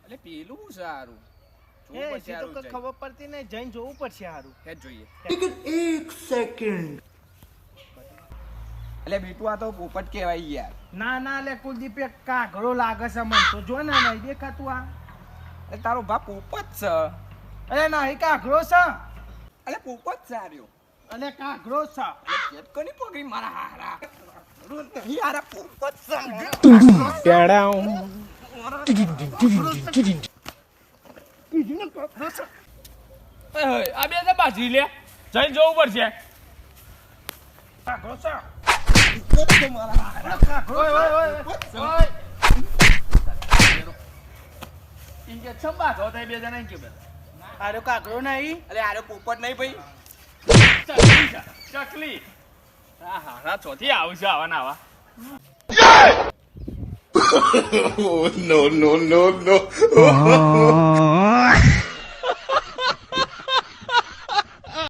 એટલે પેલું સારું એ સીધું કઈ ખબર પડતી નહીં, જઈને જોવું પડશે સારું. હે જોઈએ लेकिन एक सेकंड એટલે બેટું આ તો પોપટ કહેવાય યાર. ના ના લે કુલદીપ એક કાગડો લાગે છે મને તો, જો ને નહીં દેખાતું આ. એટલે તારો બાપ પોપટ છે. અરે નહીં કાગડો છે, એટલે પોપટ સાર્યો. અને કાગડો છે. એટલે પેટ કોની પકડી મારા હારા નહીં હારા પોપટ છે. આ બે બાજી લે જઈને જોવું પડશે. કાગડો છે. ઇન્જેક્શન બાજો તો બે જણા કે આરો કાગડો નહીં. એટલે હારે પોપટ નહીં ભાઈ. ચકલી હા હા હા ચોથી આવશે આવા ના આવા. no no no no